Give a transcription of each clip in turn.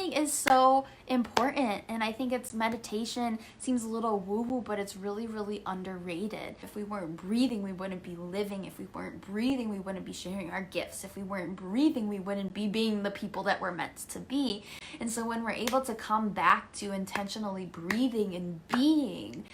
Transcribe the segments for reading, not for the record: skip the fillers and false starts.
breathing is so important, and I think meditation seems a little woo-woo, but it's really, really underrated. If we weren't breathing, we wouldn't be living. If we weren't breathing, we wouldn't be sharing our gifts. If we weren't breathing, we wouldn't be being the people that we're meant to be. And so when we're able to come back to intentionally breathing and being,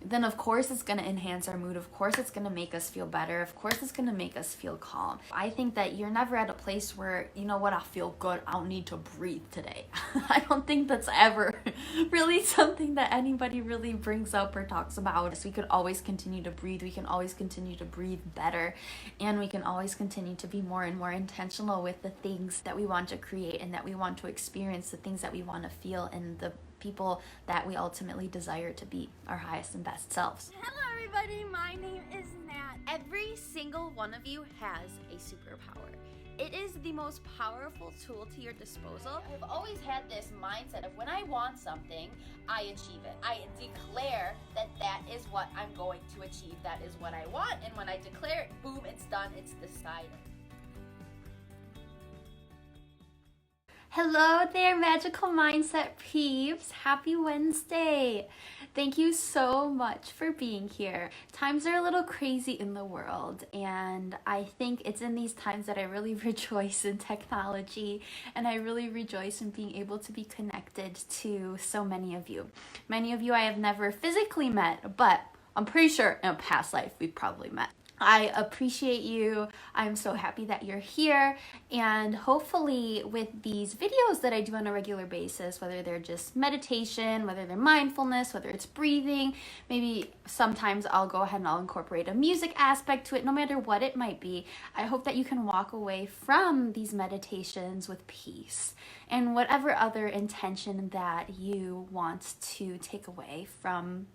then of course it's going to enhance our mood. Of course it's going to make us feel better. Of course it's going to make us feel calm. I think that you're never at a place where, you know what, I feel good, I don't need to breathe today. I don't think that's ever really something that anybody really brings up or talks about. So we could always continue to breathe. We can always continue to breathe better. And we can always continue to be more and more intentional with the things that we want to create and that we want to experience, the things that we want to feel, and the people that we ultimately desire to be, our highest and best selves. Hello everybody, my name is Nat. Every single one of you has a superpower. It is the most powerful tool to your disposal. I've always had this mindset of when I want something, I achieve it. I declare that that is what I'm going to achieve. That is what I want. And when I declare it, boom, it's done, it's decided. Hello there, magical mindset peeps. Happy Wednesday. Thank you so much for being here. Times are a little crazy in the world, and I think it's in these times that I really rejoice in technology, and I really rejoice in being able to be connected to so many of you. Many of you I have never physically met, but I'm pretty sure in a past life we've probably met. I appreciate you. I'm so happy that you're here, and hopefully with these videos that I do on a regular basis, whether they're just meditation, whether they're mindfulness, whether it's breathing, maybe sometimes I'll go ahead and I'll incorporate a music aspect to it, no matter what it might be. I hope that you can walk away from these meditations with peace and whatever other intention that you want to take away from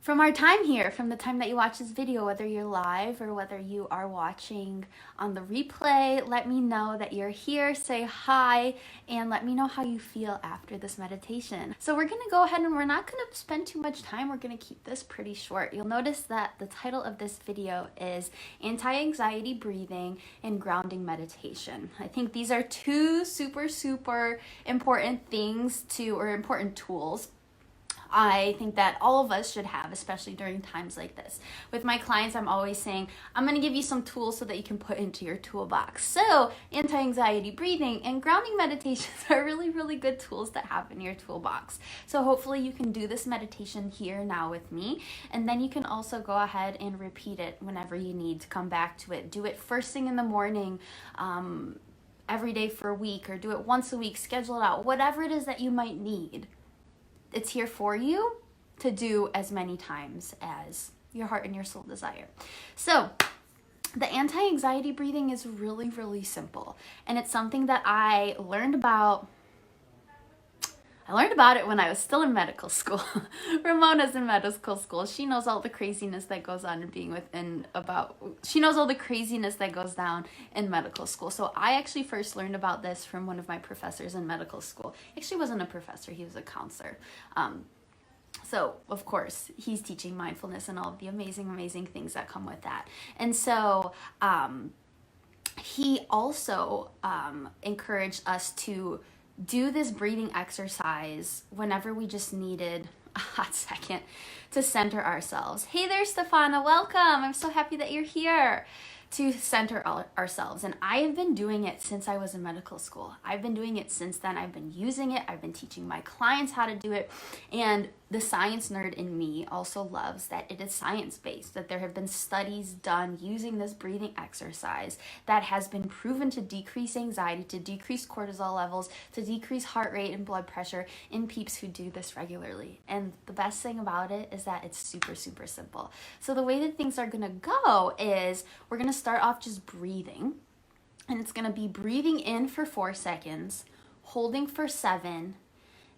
our time here, from the time that you watch this video, whether you're live or whether you are watching on the replay. Let me know that you're here, say hi, and let me know how you feel after this meditation. So we're gonna go ahead and we're not gonna spend too much time. We're gonna keep this pretty short. You'll notice that the title of this video is Anti-Anxiety Breathing and Grounding Meditation. I think these are two super important things or important tools I think that all of us should have, especially during times like this. With my clients, I'm always saying, I'm going to give you some tools so that you can put into your toolbox. So anti-anxiety breathing and grounding meditations are really, really good tools to have in your toolbox. So hopefully you can do this meditation here now with me, and then you can also go ahead and repeat it whenever you need to come back to it. Do it first thing in the morning, every day for a week, or do it once a week, schedule it out, whatever it is that you might need. It's here for you to do as many times as your heart and your soul desire. So the anti-anxiety breathing is really, really simple. And it's something that I learned about it when I was still in medical school. Ramona's in medical school. She knows all the craziness that goes on she knows all the craziness that goes down in medical school. So I actually first learned about this from one of my professors in medical school. Actually wasn't a professor, he was a counselor. So of course he's teaching mindfulness and all of the amazing things that come with that. And so he also encouraged us to do this breathing exercise whenever we just needed a hot second to center ourselves. Hey there, Stefana, welcome. I'm so happy that you're here. To center ourselves. And I have been doing it since I was in medical school. I've been doing it since then. I've been using it. I've been teaching my clients how to do it. And the science nerd in me also loves that it is science-based, that there have been studies done using this breathing exercise that has been proven to decrease anxiety, to decrease cortisol levels, to decrease heart rate and blood pressure in peeps who do this regularly. And the best thing about it is that it's super simple. So the way that things are gonna go is we're gonna start off just breathing, and it's gonna be breathing in for 4 seconds, holding for 7,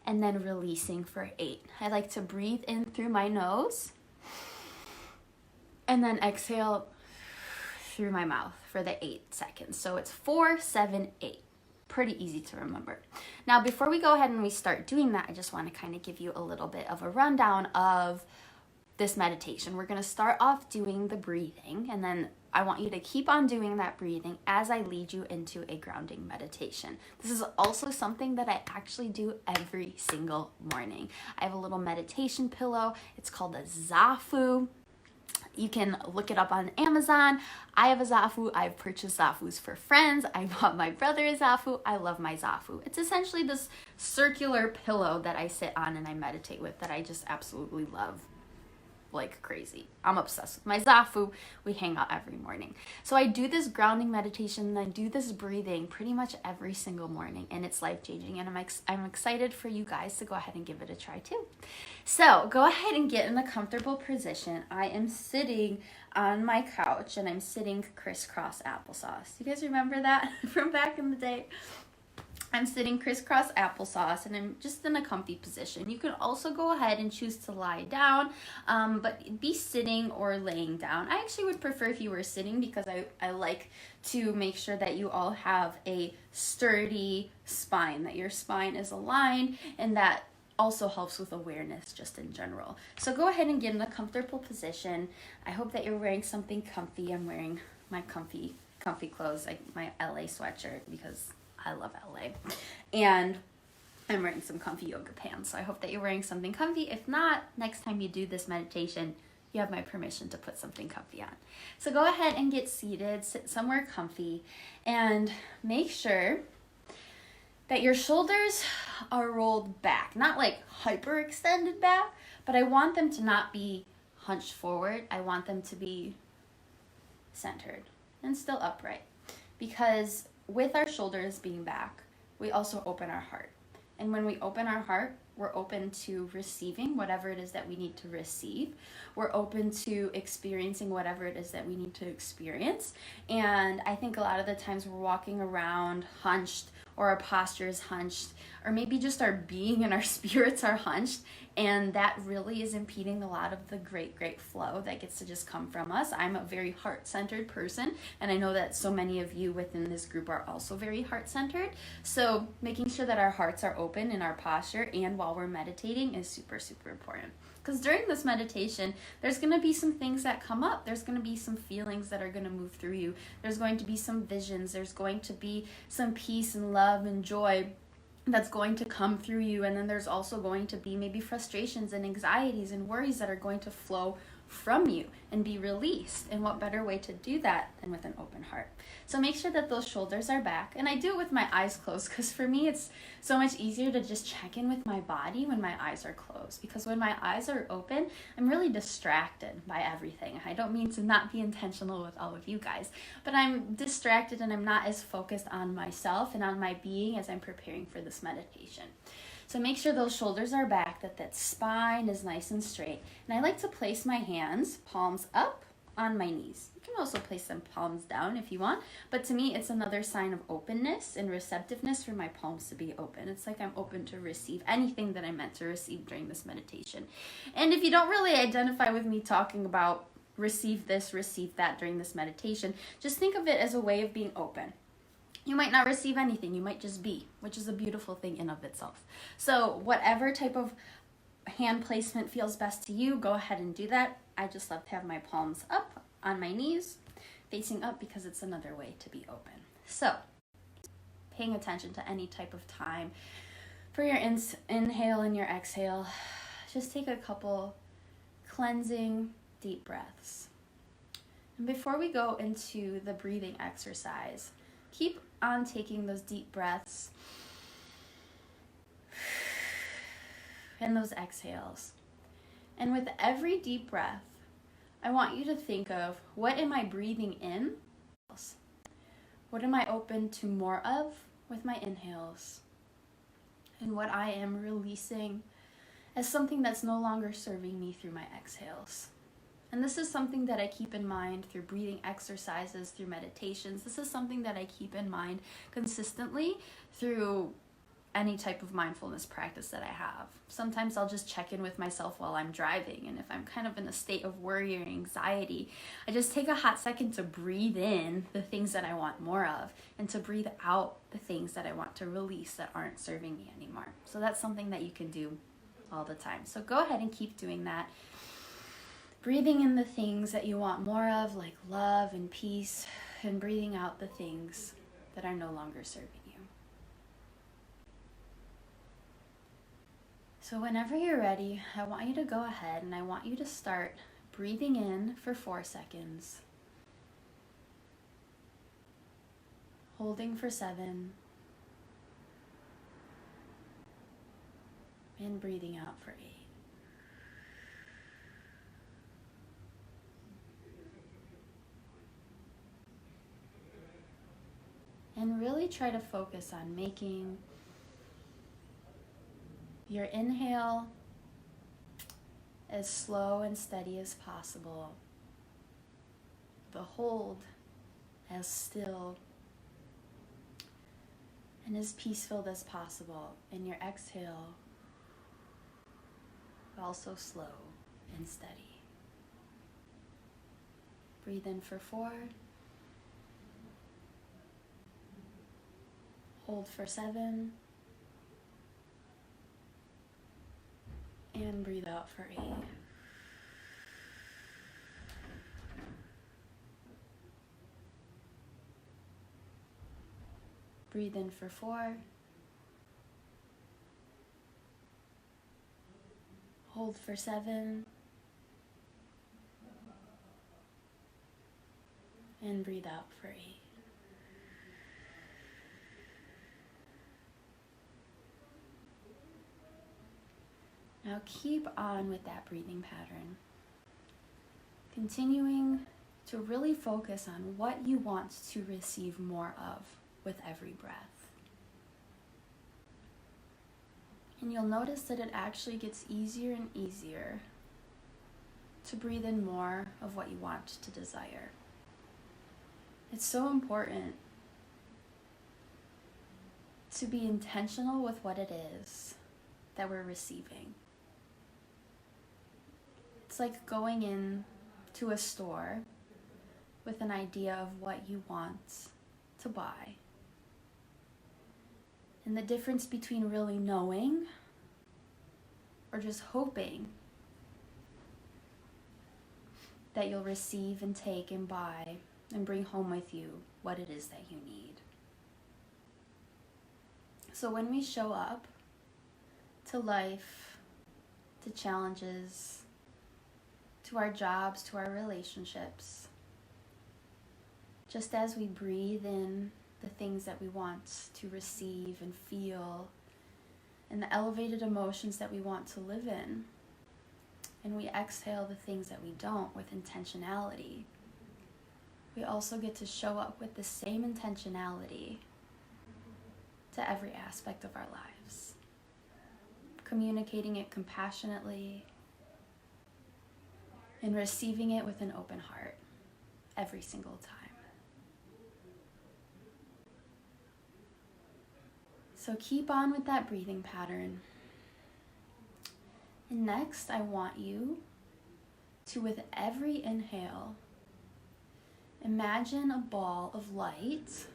and then releasing for 8. I like to breathe in through my nose and then exhale through my mouth for the 8 seconds. So it's 4, 7, 8. Pretty easy to remember. Now, before we go ahead and we start doing that, I just want to kind of give you a little bit of a rundown of this meditation. We're going to start off doing the breathing, and then I want you to keep on doing that breathing as I lead you into a grounding meditation. This is also something that I actually do every single morning. I have a little meditation pillow. It's called a Zafu. You can look it up on Amazon. I have a Zafu. I've purchased Zafus for friends. I bought my brother a Zafu. I love my Zafu. It's essentially this circular pillow that I sit on and I meditate with that I just absolutely love like crazy. I'm obsessed with my Zafu. We hang out every morning. So I do this grounding meditation and I do this breathing pretty much every single morning, and it's life-changing, and I'm excited for you guys to go ahead and give it a try too. So go ahead and get in a comfortable position. I am sitting on my couch and I'm sitting crisscross applesauce. You guys remember that from back in the day? I'm sitting crisscross applesauce and I'm just in a comfy position. You can also go ahead and choose to lie down, but be sitting or laying down. I actually would prefer if you were sitting because I like to make sure that you all have a sturdy spine, that your spine is aligned, and that also helps with awareness just in general. So go ahead and get in a comfortable position. I hope that you're wearing something comfy. I'm wearing my comfy clothes, like my LA sweatshirt, because I love LA. And I'm wearing some comfy yoga pants. So I hope that you're wearing something comfy. If not, next time you do this meditation, you have my permission to put something comfy on. So go ahead and get seated, sit somewhere comfy, and make sure that your shoulders are rolled back. Not like hyper extended back, but I want them to not be hunched forward. I want them to be centered and still upright, because with our shoulders being back, we also open our heart. And when we open our heart, we're open to receiving whatever it is that we need to receive. We're open to experiencing whatever it is that we need to experience. And I think a lot of the times we're walking around hunched, or our posture is hunched, or maybe just our being and our spirits are hunched, and that really is impeding a lot of the great flow that gets to just come from us. I'm a very heart-centered person, and I know that so many of you within this group are also very heart-centered. So making sure that our hearts are open in our posture and while we're meditating is super important. Because during this meditation, there's going to be some things that come up. There's going to be some feelings that are going to move through you. There's going to be some visions. There's going to be some peace and love and joy that's going to come through you. And then there's also going to be maybe frustrations and anxieties and worries that are going to flow from you and be released. And what better way to do that than with an open heart? So make sure that those shoulders are back. And I do it with my eyes closed, because for me it's so much easier to just check in with my body when my eyes are closed, because when my eyes are open, I'm really distracted by everything. I don't mean to not be intentional with all of you guys, but I'm distracted and I'm not as focused on myself and on my being as I'm preparing for this meditation. So make sure those shoulders are back, that spine is nice and straight. And I like to place my hands, palms up, on my knees. You can also place them palms down if you want, but to me it's another sign of openness and receptiveness for my palms to be open. It's like I'm open to receive anything that I'm meant to receive during this meditation. And if you don't really identify with me talking about receive this, receive that during this meditation, just think of it as a way of being open. You might not receive anything, you might just be, which is a beautiful thing in of itself. So whatever type of hand placement feels best to you, go ahead and do that. I just love to have my palms up on my knees, facing up, because it's another way to be open. So paying attention to any type of time for your inhale and your exhale. Just take a couple cleansing deep breaths. And before we go into the breathing exercise, keep on taking those deep breaths and those exhales. And with every deep breath, I want you to think of, what am I breathing in? What am I open to more of with my inhales? And what I am releasing as something that's no longer serving me through my exhales. And this is something that I keep in mind through breathing exercises, through meditations. This is something that I keep in mind consistently through any type of mindfulness practice that I have. Sometimes I'll just check in with myself while I'm driving, and if I'm kind of in a state of worry or anxiety, I just take a hot second to breathe in the things that I want more of, and to breathe out the things that I want to release that aren't serving me anymore. So that's something that you can do all the time. So go ahead and keep doing that. Breathing in the things that you want more of, like love and peace, and breathing out the things that are no longer serving you. So whenever you're ready, I want you to go ahead and I want you to start breathing in for 4 seconds, holding for 7, and breathing out for 8. And really try to focus on making your inhale as slow and steady as possible, the hold as still and as peace-filled as possible, and your exhale also slow and steady. Breathe in for 4, hold for 7, and breathe out for 8. Breathe in for 4, hold for 7, and breathe out for 8. Now keep on with that breathing pattern, continuing to really focus on what you want to receive more of with every breath. And you'll notice that it actually gets easier and easier to breathe in more of what you want to desire. It's so important to be intentional with what it is that we're receiving. It's like going in to a store with an idea of what you want to buy. And the difference between really knowing or just hoping that you'll receive and take and buy and bring home with you what it is that you need. So when we show up to life, to challenges, to our jobs, to our relationships, just as we breathe in the things that we want to receive and feel, and the elevated emotions that we want to live in, and we exhale the things that we don't with intentionality, we also get to show up with the same intentionality to every aspect of our lives, communicating it compassionately and receiving it with an open heart every single time. So keep on with that breathing pattern. And next, I want you to, with every inhale, imagine a ball of light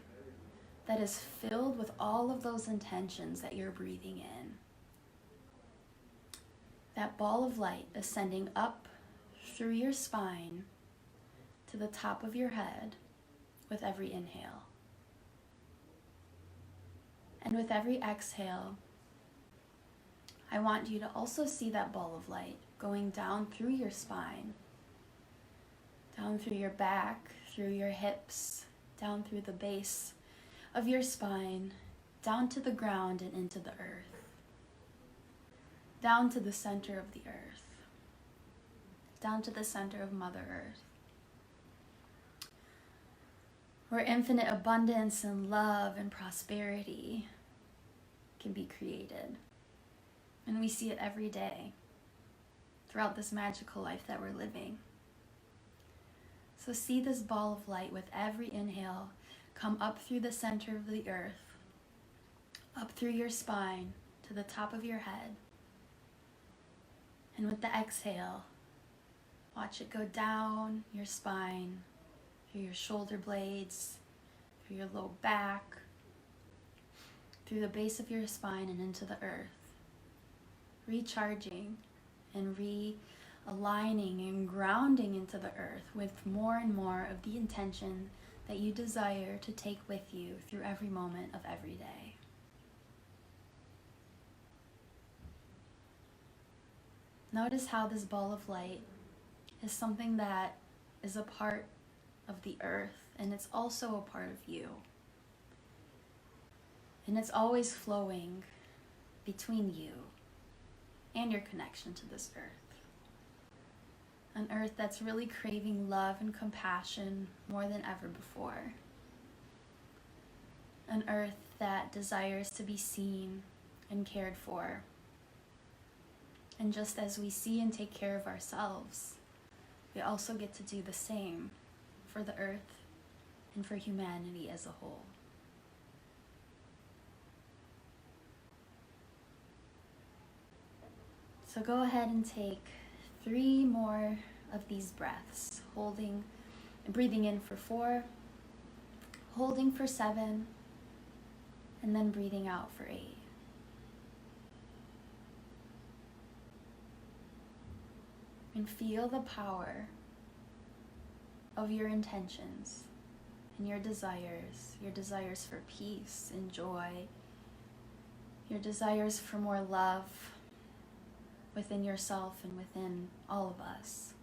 that is filled with all of those intentions that you're breathing in. That ball of light ascending up through your spine to the top of your head with every inhale. And with every exhale, I want you to also see that ball of light going down through your spine, down through your back, through your hips, down through the base of your spine, down to the ground and into the earth, down to the center of the earth, down to the center of Mother Earth, where infinite abundance and love and prosperity can be created. And we see it every day throughout this magical life that we're living. So see this ball of light with every inhale come up through the center of the earth, up through your spine to the top of your head. And with the exhale, watch it go down your spine, through your shoulder blades, through your low back, through the base of your spine and into the earth, recharging and aligning and grounding into the earth with more and more of the intention that you desire to take with you through every moment of every day. Notice how this ball of light is something that is a part of the earth, and it's also a part of you. And it's always flowing between you and your connection to this earth. An earth that's really craving love and compassion more than ever before. An earth that desires to be seen and cared for. And just as we see and take care of ourselves, we also get to do the same for the earth and for humanity as a whole. So go ahead and take 3 more of these breaths, holding and breathing in for 4, holding for 7, and then breathing out for 8. And feel the power of your intentions and your desires for peace and joy, your desires for more love within yourself and within all of us.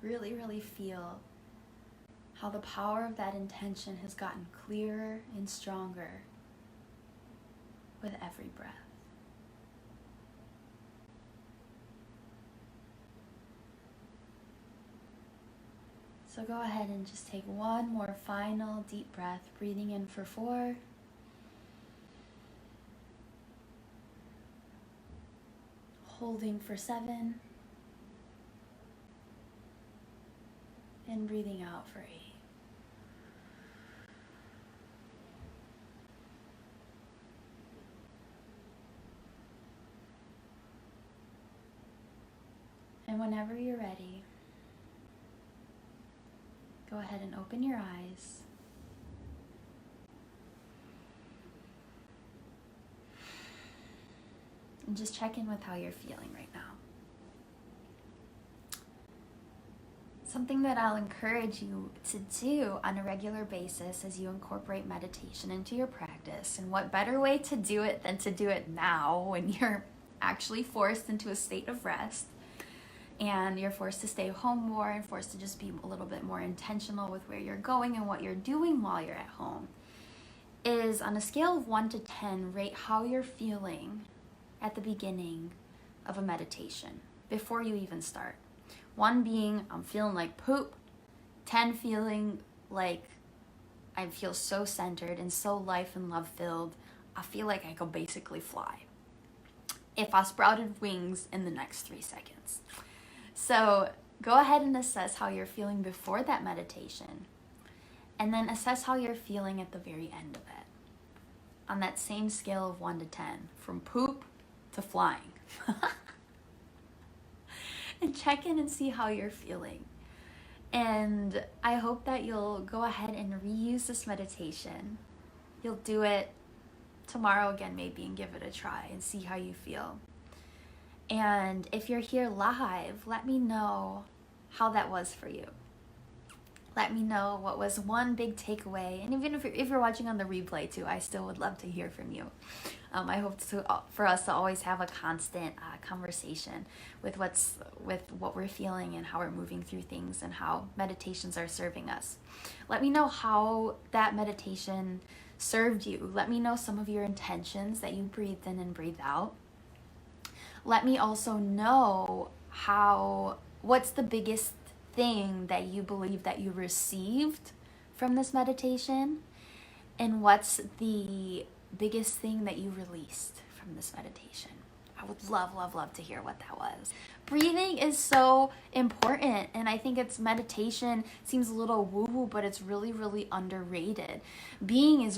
Really, really feel how the power of that intention has gotten clearer and stronger with every breath. So go ahead and just take one more final deep breath, breathing in for 4, holding for 7, and breathing out for 8. And whenever you're ready, go ahead and open your eyes. And just check in with how you're feeling right now. Something that I'll encourage you to do on a regular basis as you incorporate meditation into your practice. And what better way to do it than to do it now when you're actually forced into a state of rest and you're forced to stay home more and forced to just be a little bit more intentional with where you're going and what you're doing while you're at home, is on a scale of 1 to 10, rate how you're feeling at the beginning of a meditation before you even start. 1 being, I'm feeling like poop. 10 feeling like I feel so centered and so life and love filled. I feel like I could basically fly if I sprouted wings in the next 3 seconds. So go ahead and assess how you're feeling before that meditation, and then assess how you're feeling at the very end of it on that same scale of 1 to 10, from poop to flying. And check in and see how you're feeling. And I hope that you'll go ahead and reuse this meditation. You'll do it tomorrow again maybe and give it a try and see how you feel. And if you're here live, let me know how that was for you. Let me know what was one big takeaway. And even if you're watching on the replay too, I still would love to hear from you. I hope for us to always have a constant conversation with what we're feeling and how we're moving through things and how meditations are serving us. Let me know how that meditation served you. Let me know some of your intentions that you breathed in and breathed out. Let me also know what's the biggest thing that you believe that you received from this meditation, and what's the biggest thing that you released from this meditation. I would love to hear what that was. Breathing is so important, and I think meditation seems a little woo-woo, but it's really underrated. Breathing is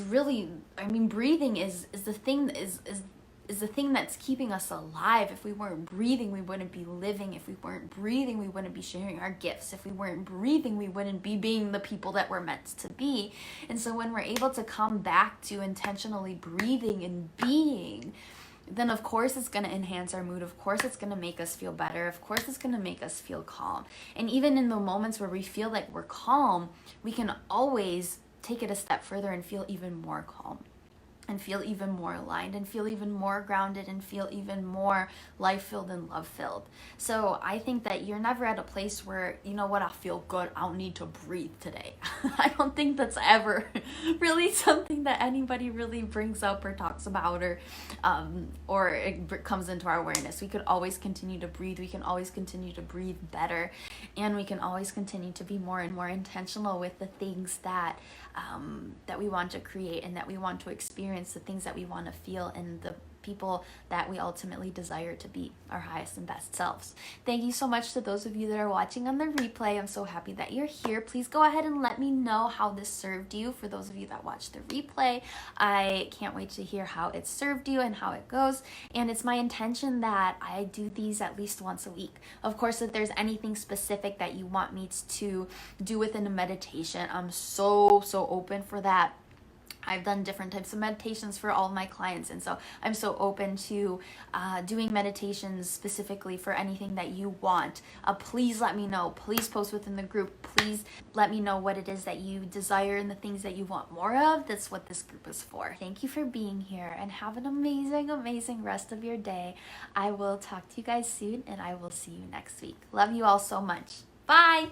the thing is the thing that's keeping us alive. If we weren't breathing, we wouldn't be living. If we weren't breathing, we wouldn't be sharing our gifts. If we weren't breathing, we wouldn't be being the people that we're meant to be. And so when we're able to come back to intentionally breathing and being, then of course it's going to enhance our mood. Of course it's going to make us feel better. Of course it's going to make us feel calm. And even in the moments where we feel like we're calm, we can always take it a step further and feel even more calm, and feel even more aligned, and feel even more grounded, and feel even more life-filled and love-filled. So I think that you're never at a place where, you know what, I feel good, I don't need to breathe today. I don't think that's ever really something that anybody really brings up or talks about, or it comes into our awareness. We could always continue to breathe. We can always continue to breathe better, and we can always continue to be more and more intentional with the things that we want to create and that we want to experience, the things that we want to feel, and the people that we ultimately desire to be, our highest and best selves. Thank you so much to those of you that are watching on the replay. I'm so happy that you're here. Please go ahead and let me know how this served you. For those of you that watch the replay, I can't wait to hear how it served you and how it goes. And it's my intention that I do these at least once a week. Of course, if there's anything specific that you want me to do within a meditation, I'm so open for that. I've done different types of meditations for all of my clients, and so I'm so open to doing meditations specifically for anything that you want. Please let me know. Please post within the group. Please let me know what it is that you desire and the things that you want more of. That's what this group is for. Thank you for being here, and have an amazing rest of your day. I will talk to you guys soon, and I will see you next week. Love you all so much. Bye!